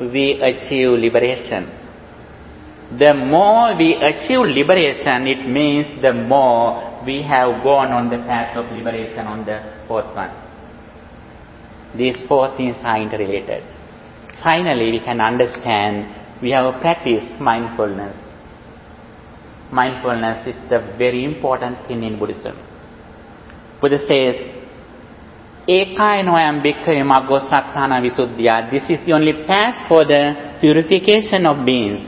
we achieve liberation. The more we achieve liberation, it means the more we have gone on the path of liberation on the fourth one. These four things are interrelated. Finally, we can understand we have practiced mindfulness. Mindfulness is the very important thing in Buddhism. Buddha says, Ekainoyam bhikkhave maggo satthana visuddhya. This is the only path for the purification of beings.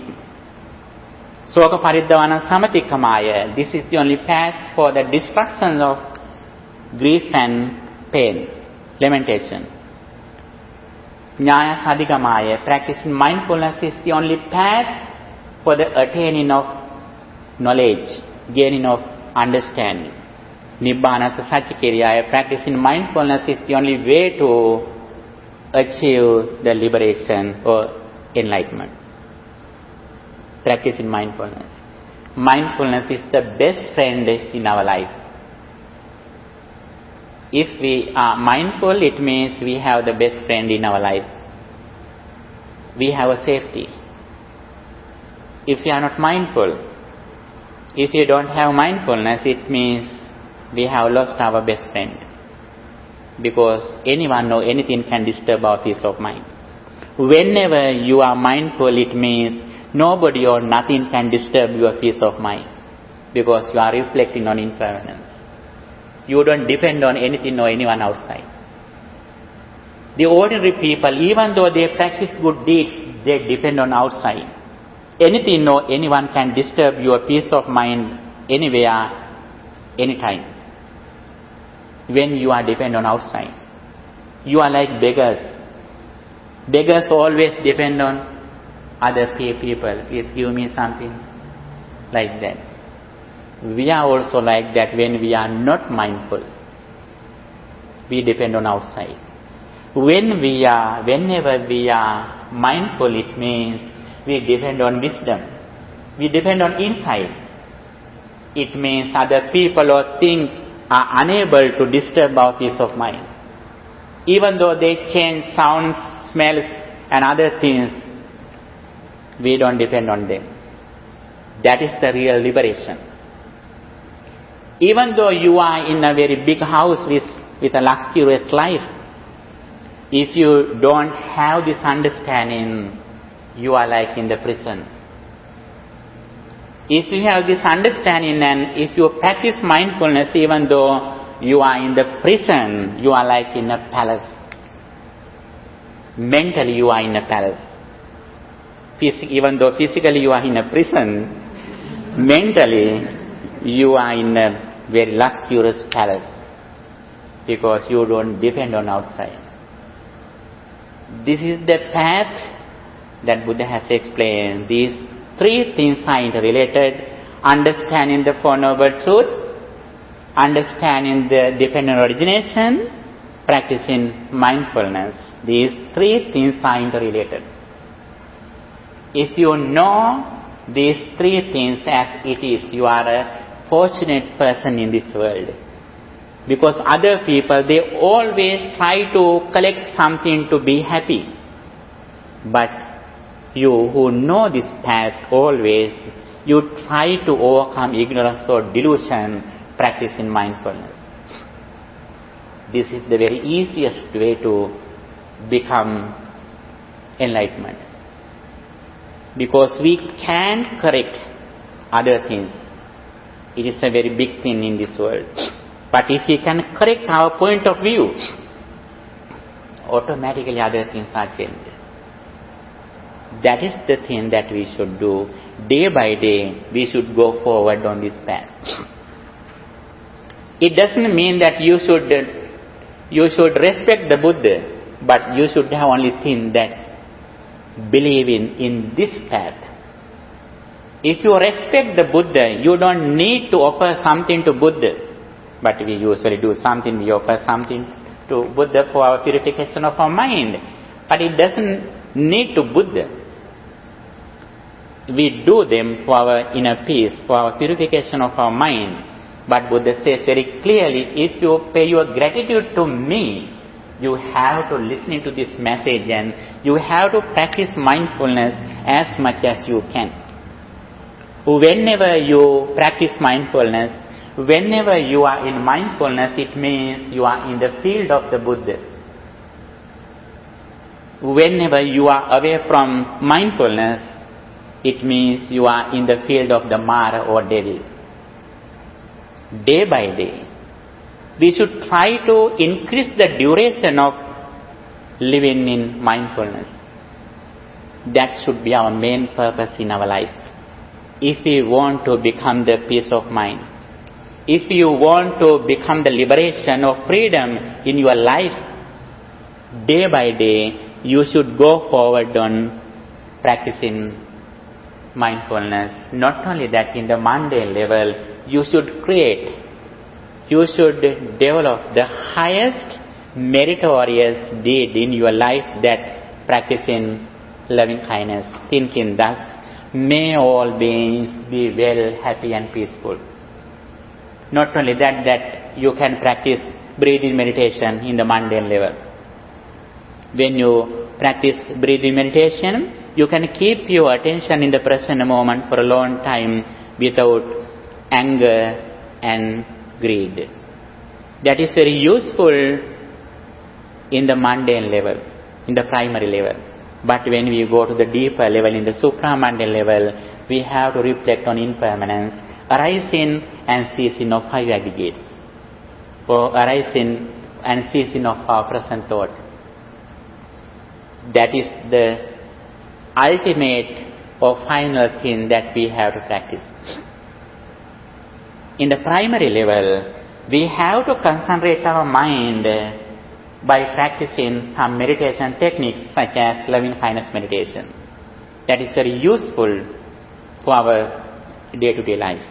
Soka paridhavana samatikkamaya. This is the only path for the destruction of grief and pain, lamentation. Jnana sadhikamaya. Practicing mindfulness is the only path for the attaining of knowledge, gaining of understanding. Nibbana saccikiriyaya. Practicing mindfulness is the only way to achieve the liberation or enlightenment. Practicing mindfulness. Mindfulness is the best friend in our life. If we are mindful, it means we have the best friend in our life. We have a safety. If we are not mindful, if you don't have mindfulness, it means we have lost our best friend. Because anyone or anything can disturb our peace of mind. Whenever you are mindful, it means nobody or nothing can disturb your peace of mind. Because you are reflecting on impermanence. You don't depend on anything or anyone outside. The ordinary people, even though they practice good deeds, they depend on outside. Anything or anyone can disturb your peace of mind anywhere, anytime. When you are dependent on outside, you are like beggars. Beggars always depend on other people. Please give me something, like that. We are also like that when we are not mindful. We depend on outside. Whenever we are mindful, it means we depend on wisdom. We depend on insight. It means other people or things are unable to disturb our peace of mind. Even though they change sounds, smells and other things, we don't depend on them. That is the real liberation. Even though you are in a very big house with a luxurious life, if you don't have this understanding, you are like in the prison. If you have this understanding and if you practice mindfulness, even though you are in the prison, you are like in a palace. Mentally you are in a palace. Even though physically you are in a prison, mentally you are in a very luxurious palace because you don't depend on outside. This is the path that Buddha has explained. These three things are interrelated. Understanding the Four Noble Truths, understanding the dependent origination, practicing mindfulness. These three things are interrelated. If you know these three things as it is, you are a fortunate person in this world. Because other people, they always try to collect something to be happy. But you who know this path always, you try to overcome ignorance or delusion, practicing mindfulness. This is the very easiest way to become enlightenment. Because we can correct other things. It is a very big thing in this world. But if we can correct our point of view, automatically other things are changed. That is the thing that we should do. Day by day, we should go forward on this path. It doesn't mean that you should You should respect the Buddha, but you should have only thing that believe in this path. If you respect the Buddha, you don't need to offer something to Buddha. But we usually do something, we offer something to Buddha for our purification of our mind. But it doesn't need to Buddha. We do them for our inner peace, for our purification of our mind. But Buddha says very clearly, if you pay your gratitude to me, you have to listen to this message and you have to practice mindfulness as much as you can. Whenever you practice mindfulness, whenever you are in mindfulness, it means you are in the field of the Buddha. Whenever you are away from mindfulness, it means you are in the field of the Mara or devil. Day by day, we should try to increase the duration of living in mindfulness. That should be our main purpose in our life. If we want to become the peace of mind, if you want to become the liberation or freedom in your life, day by day, you should go forward on practicing mindfulness. Not only that, in the mundane level, you should create, you should develop the highest meritorious deed in your life, that practicing loving kindness, thinking thus, may all beings be well, happy and peaceful. Not only that, that you can practice breathing meditation in the mundane level. When you practice breathing meditation, you can keep your attention in the present moment for a long time without anger and greed. That is very useful in the mundane level, in the primary level. But when we go to the deeper level, in the supramundane level, we have to reflect on impermanence, arising and ceasing of five aggregates, or arising and ceasing of our present thought. That is the ultimate or final thing that we have to practice. In the primary level, we have to concentrate our mind by practicing some meditation techniques such as loving kindness meditation. That is very useful for our day-to-day life.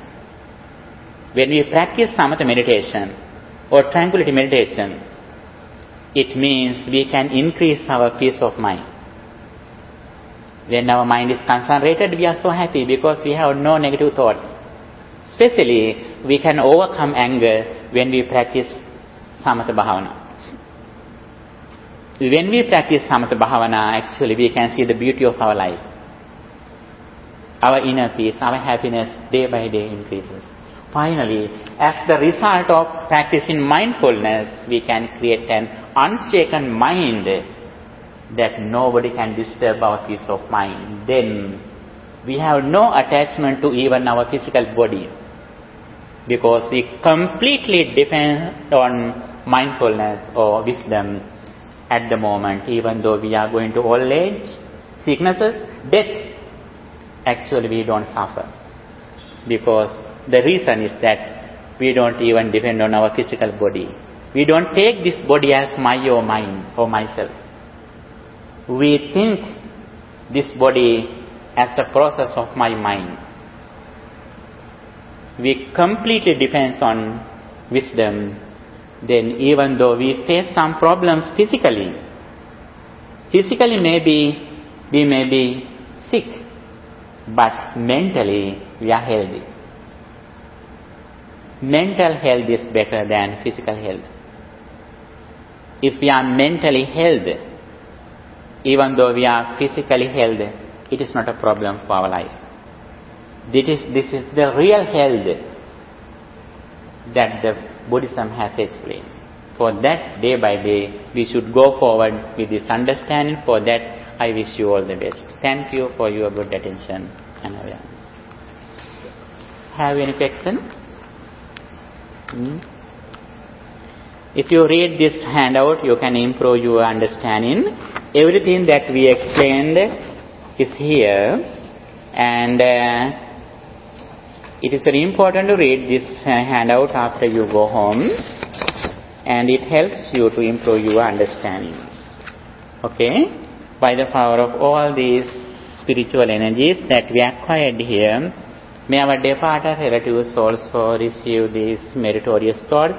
When we practice samatha meditation or tranquility meditation, it means we can increase our peace of mind. When our mind is concentrated, we are so happy because we have no negative thoughts. Especially, we can overcome anger when we practice samatha bhavana. When we practice samatha bhavana, actually we can see the beauty of our life. Our inner peace, our happiness day by day increases. Finally, as the result of practicing mindfulness, we can create an unshaken mind that nobody can disturb our peace of mind. Then we have no attachment to even our physical body, because we completely depend on mindfulness or wisdom at the moment. Even though we are going to old age, sicknesses, death, actually we don't suffer, because the reason is that we don't even depend on our physical body. We don't take this body as my or mine or myself. We think this body as the process of my mind. We completely depend on wisdom. Then even though we face some problems physically maybe we may be sick, but mentally we are healthy. Mental health is better than physical health. If we are mentally healthy, even though we are physically healthy, it is not a problem for our life. This is the real health that the Buddhism has explained. For that, day by day, we should go forward with this understanding. For that, I wish you all the best. Thank you for your good attention and awareness. Have any question? If you read this handout, you can improve your understanding. Everything that we explained is here, and it is very important to read this handout after you go home. and it helps you to improve your understanding. Okay? By the power of all these spiritual energies that we acquired here, may our departed relatives also receive these meritorious thoughts.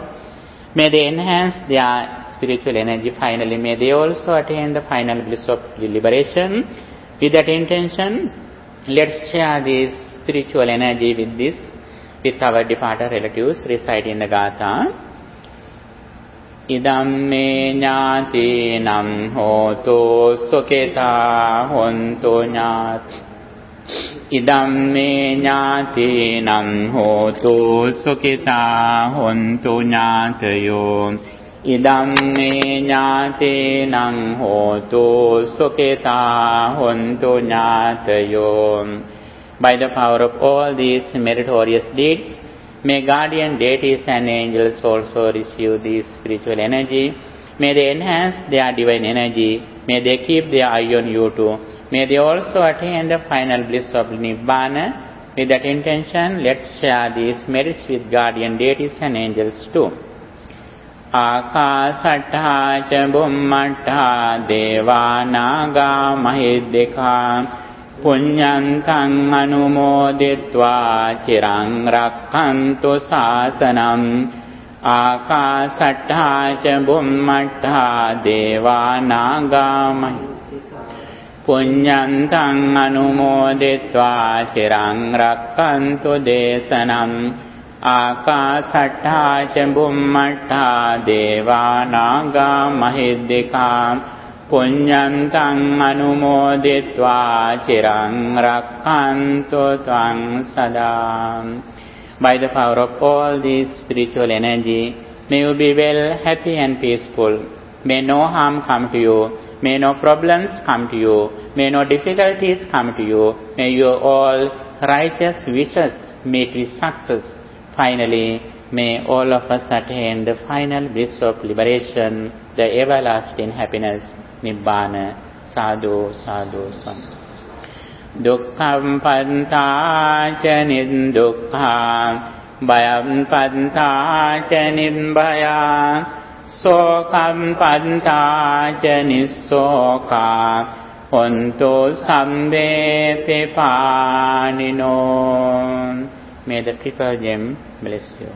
May they enhance their spiritual energy finally. May they also attain the final bliss of liberation. With that intention, let's share this spiritual energy with our departed relatives. Recite in the Gatha. Idam me jnatinam hotu sukhita hontu jnati. Idam me jnatinam hotu sukhita hontu jnatayo. Idam me jnatinam hotu sukhita hontu jnatayo. By the power of all these meritorious deeds, may guardian deities and angels also receive this spiritual energy. May they enhance their divine energy. May they keep their eye on you too. May they also attain the final bliss of Nibbana. With that intention, let's share these merits with guardian deities and angels too. Akasattha ca bhummattha deva naga mahiddhika punyantang anumoditva cirang rakkantu sasanam. Akasattha ca bhummattha deva naga mahiddhika punyantang anumoditva cirang rakkantu desanam. Akasattha ca bhummattha deva naga mahiddhika punyantang anumoditva cirang rakkantu tvang sada. By the power of all this spiritual energy, may you be well, happy and peaceful. May no harm come to you. May no problems come to you. May no difficulties come to you. May your all righteous wishes meet with success. Finally, may all of us attain the final bliss of liberation, the everlasting happiness, Nibbana. Sadhu, sadhu, sadhu. Dukkham panta ca nidukkha, bhayam panta ca nibbhaya, sokam panta ca nissoka, hontu sambe pipanino. May the triple gem bless you.